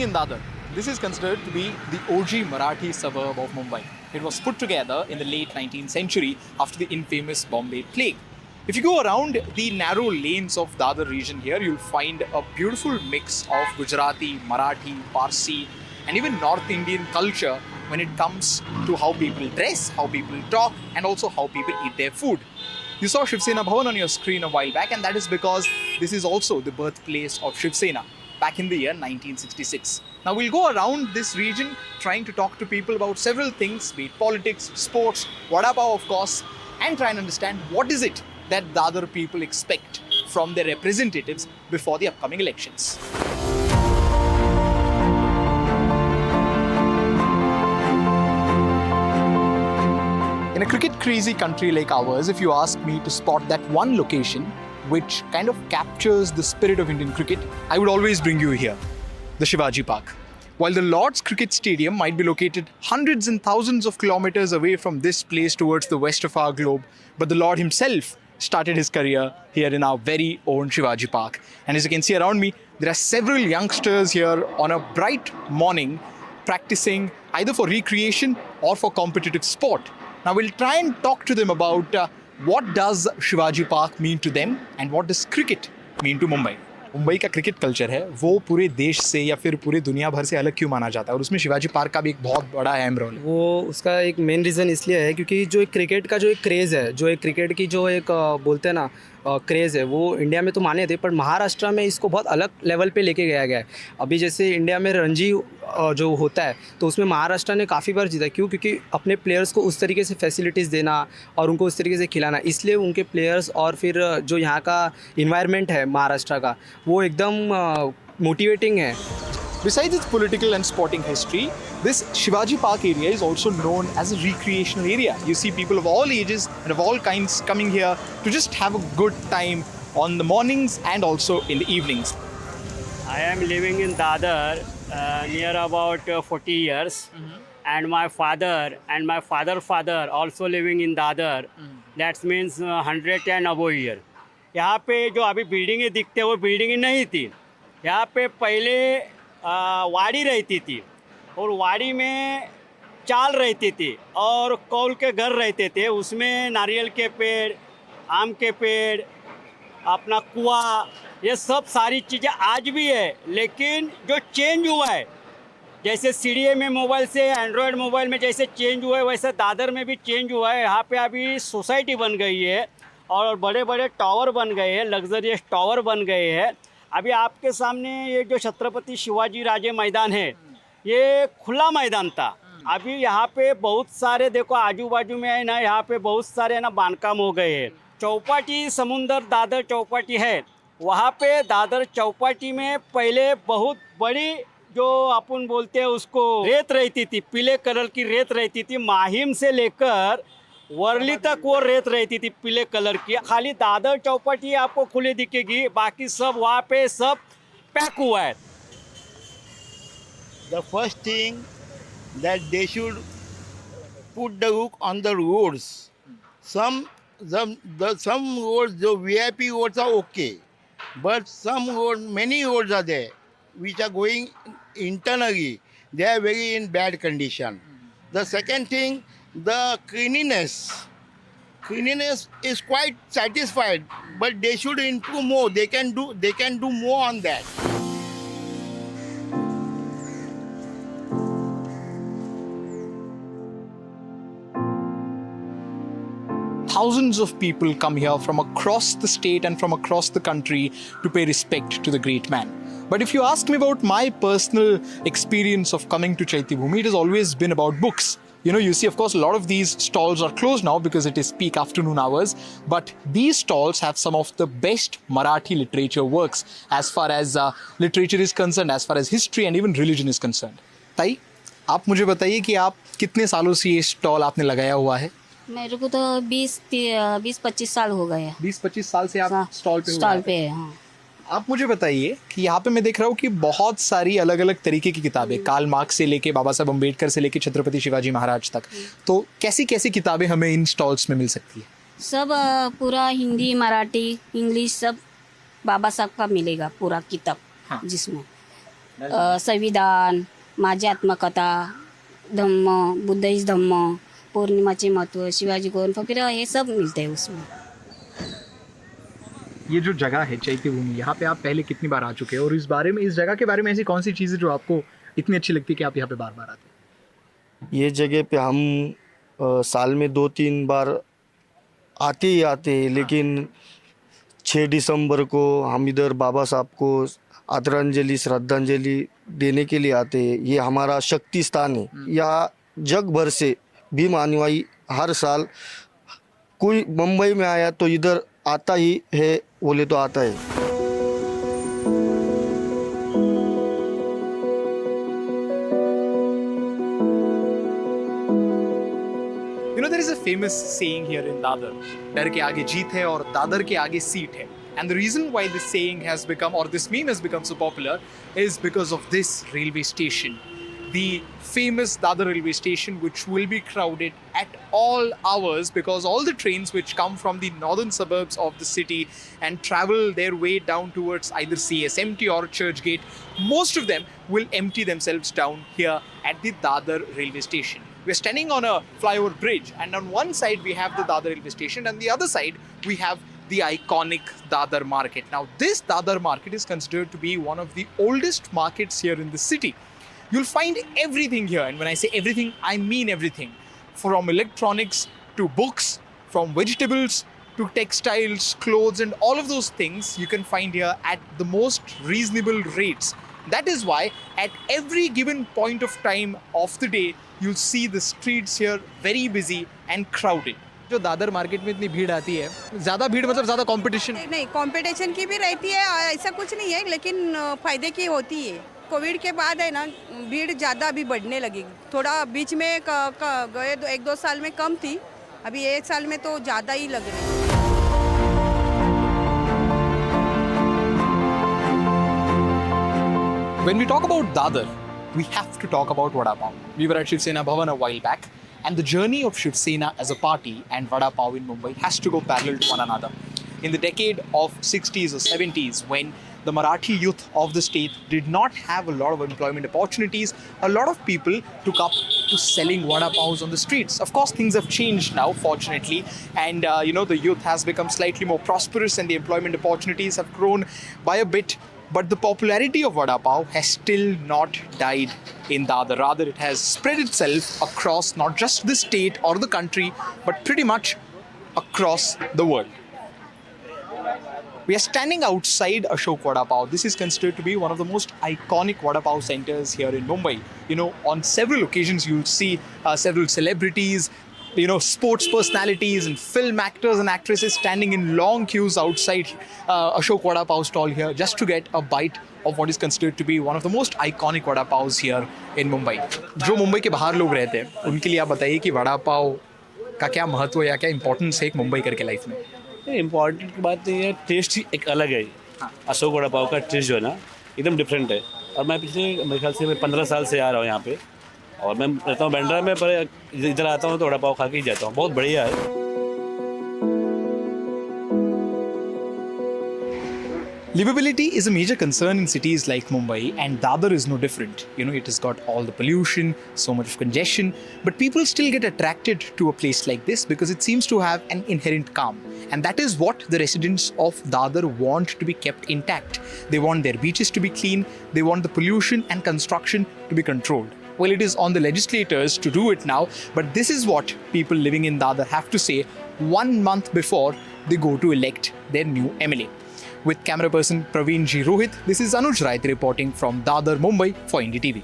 Living in Dadar, this is considered to be the OG Marathi suburb of Mumbai. It was put together in the late 19th century after the infamous Bombay plague. If you go around the narrow lanes of Dadar region here, you'll find a beautiful mix of Gujarati, Marathi, Parsi, and even North Indian culture when it comes to how people dress, how people talk, and also how people eat their food. You saw Shiv Sena Bhavan on your screen a while back, and that is because this is also the birthplace of Shiv Sena back in the year 1966. Now we'll go around this region trying to talk to people about several things, be it politics, sports, vada pav of course, and try and understand what is it that Dadar people expect from their representatives before the upcoming elections. In a cricket crazy country like ours, if you ask me to spot that one location which kind of captures the spirit of Indian cricket, I would always bring you here, the Shivaji Park. While the Lord's Cricket Stadium might be located hundreds and thousands of kilometers away from this place towards the west of our globe, but the Lord himself started his career here in our very own Shivaji Park. And as you can see around me, there are several youngsters here on a bright morning practicing either for recreation or for competitive sport. Now we'll try and talk to them about what does Shivaji Park mean to them and what does cricket mean to Mumbai. Mumbai का cricket culture है वो पूरे देश से या फिर पूरे दुनिया भर से अलग क्यों माना जाता है और उसमें शिवाजी पार्क का भी एक बहुत बड़ा अहम रोल है? वो उसका एक मेन रीज़न इसलिए है क्योंकि जो एक क्रिकेट का जो एक क्रेज़ है, जो एक क्रिकेट की जो एक बोलते हैं ना क्रेज़ है, वो इंडिया में तो माने थे, पर महाराष्ट्र में इसको बहुत अलग लेवल पे लेके गया गया है. अभी जैसे इंडिया में रणजी जो होता है तो उसमें महाराष्ट्र ने काफ़ी बार जीता. क्यों? क्योंकि अपने प्लेयर्स को उस तरीके से फैसिलिटीज़ देना और उनको उस तरीके से खिलाना, इसलिए उनके प्लेयर्स और फिर जो यहाँ का इन्वायरमेंट है महाराष्ट्र का वो एकदम मोटिवेटिंग है. Besides its political and sporting history, this Shivaji Park area is also known as a recreational area. You see people of all ages and of all kinds coming here to just have a good time on the mornings and also in the evenings. I am living in Dadar near about 40 years, and my father and my father also living in Dadar. That means 100 and above year. यहाँ पे जो अभी बिल्डिंगें दिखते हैं वो बिल्डिंगें नहीं थी. यहाँ पे पहले वाड़ी रहती थी और वाड़ी में चाल रहती थी और कौल के घर रहते थे. उसमें नारियल के पेड़, आम के पेड़, अपना कुआं, ये सब सारी चीज़ें आज भी है. लेकिन जो चेंज हुआ है, जैसे सीडीए में मोबाइल से एंड्रॉयड मोबाइल में जैसे चेंज हुआ है, वैसे दादर में भी चेंज हुआ है. यहाँ पे अभी सोसाइटी बन गई है और बड़े बड़े टावर बन गए हैं, लग्जरियस टावर बन गए हैं. अभी आपके सामने ये जो छत्रपति शिवाजी राजे मैदान है, ये खुला मैदान था. अभी यहाँ पे बहुत सारे देखो आजू बाजू में है ना, यहाँ पे बहुत सारे ना बांधकाम हो गए हैं. चौपाटी समुंदर दादर चौपाटी है, वहाँ पे दादर चौपाटी में पहले बहुत बड़ी जो अपन बोलते हैं उसको रेत रहती थी, पीले कलर की रेत रहती थी. माहिम से लेकर वर्ली तक वो रेत रहती थी पीले कलर की. खाली दादर चौपाटी आपको खुली दिखेगी, बाकी सब वहाँ पे सब पैक हुआ है. The first thing that they should put the hook on the roads. Some roads, the VIP roads are okay, but some roads, many roads are there which are going internally. They are very in bad condition. The second thing, the cleanliness is quite satisfied, but they should improve more. They can do more on that. Thousands of people come here from across the state and from across the country to pay respect to the great man. But if you ask me about my personal experience of coming to Chaitya-Bhumi, it has always been about books. You see, of course, a lot of these stalls are closed now because it is peak afternoon hours. But these stalls have some of the best Marathi literature works as far as literature is concerned, as far as history and even religion is concerned. ताई, आप मुझे बताइए कि आप कितने सालों से ये स्टॉल आपने लगाया हुआ है? मेरे को तो 20-25 साल हो गए. 20-25 साल से आप स्टॉल पे है. हाँ. आप मुझे बताइए कि यहाँ पे मैं देख रहा हूँ कि बहुत सारी अलग अलग तरीके की किताबें, कार्ल मार्क्स से लेके बाबा साहब अम्बेडकर से लेके छत्रपति शिवाजी महाराज तक, तो कैसी कैसी किताबें हमें इन स्टॉल्स में मिल सकती है? सब पूरा हिंदी, मराठी, इंग्लिश सब बाबा साहब का मिलेगा पूरा किताब. हाँ. जिसमें संविधान, माझी आत्मकथा, धम्म, बुद्धिस्ट धम्म, पूर्णिमाचे महत्व, शिवाजी कौन फकीर, ये सब मिलते हैं उसमें। ये जो जगह है चैत्य भूमि, यहाँ पे आप पहले कितनी बार आ चुके हैं और इस जगह के बारे में ऐसी कौन सी चीज़ है जो आपको इतनी अच्छी लगती है कि आप यहाँ पे बार बार आते हैं? ये जगह पे हम साल में 2-3 बार आते ही आते हैं, लेकिन 6 दिसंबर को हम इधर बाबा साहब को आदरांजलि श्रद्धांजलि देने के लिए आते हैं। ये हमारा शक्ति स्थान है। यहाँ जग भर से भीम अनुयायी हर साल कोई मुंबई में आया तो इधर आता ही है, बोले तो आता है। You know, there is a famous saying here in Dadar, डर के आगे जीत है और दादर के आगे सीट है. And the reason why this saying has become, or this meme has become so popular, is because of this railway station. The famous Dadar railway station, which will be crowded at all hours because all the trains which come from the northern suburbs of the city and travel their way down towards either CSMT or Churchgate, most of them will empty themselves down here at the Dadar railway station. We're standing on a flyover bridge, and on one side we have the Dadar railway station, and the other side we have the iconic Dadar market. Now, this Dadar market is considered to be one of the oldest markets here in the city. You'll find everything here, and when I say everything, I mean everything. From electronics to books, from vegetables to textiles, clothes, and all of those things you can find here at the most reasonable rates. That is why at every given point of time of the day, you'll see the streets here very busy and crowded. जो Dadar market में इतनी भीड़ आती है, ज़्यादा भीड़ मतलब ज़्यादा कंपटीशन? नहीं, कंपटीशन की भी रहती है, ऐसा कुछ नहीं है, लेकिन फ़ायदे की होती है। कोविड के बाद है ना, भीड़ ज़्यादा अभी बढ़ने लगी। थोड़ा बीच में गए 1-2 साल में कम थी, अभी 1 साल में तो ज़्यादा ही लग रही है। When we talk about Dadar, we have to talk about Vada Pav. We were at Shiv Sena Bhavan a while back, and the journey of Shiv Sena as a party and Vada Pav in Mumbai has to go parallel to one another. In the decade of 60s or 70s, when the Marathi youth of the state did not have a lot of employment opportunities, a lot of people took up to selling Vada Pavs on the streets. Of course, things have changed now, fortunately, and the youth has become slightly more prosperous and the employment opportunities have grown by a bit. But the popularity of Vada Pav has still not died in Dadar. Rather, it has spread itself across not just the state or the country, but pretty much across the world. We are standing outside Ashok Vada Pav. This is considered to be one of the most iconic Vada Pav centers here in Mumbai. You know, on several occasions you'll see several celebrities, sports personalities and film actors and actresses standing in long queues outside Ashok Vada Pav stall here just to get a bite of what is considered to be one of the most iconic Vada Pavs here in Mumbai. जो मुंबई के बाहर लोग रहते हैं, उनके लिए आप बताइए कि वड़ा पाव का क्या महत्व या क्या इंपॉर्टेंस है एक मुंबई करके लाइफ में? इम्पॉर्टेंट की बात नहीं है, टेस्ट ही एक अलग है। अशोक वड़ा पाव का टेस्ट जो है ना, एकदम डिफरेंट है। और मैं पिछले मेरे ख्याल से 15 साल से आ रहा हूँ यहाँ पे, और मैं रहता हूँ बैंड्रा में, पर इधर आता हूँ तो वड़ा पाव खा के ही जाता हूँ। बहुत बढ़िया है। Livability is a major concern in cities like Mumbai, and Dadar is no different. It has got all the pollution, so much of congestion, but people still get attracted to a place like this because it seems to have an inherent calm. And that is what the residents of Dadar want to be kept intact. They want their beaches to be clean, they want the pollution and construction to be controlled. Well, it is on the legislators to do it now, but this is what people living in Dadar have to say 1 month before they go to elect their new MLA. With camera person Praveen G. Rohit, this is Anuj Rayate reporting from Dadar, Mumbai for NDTV.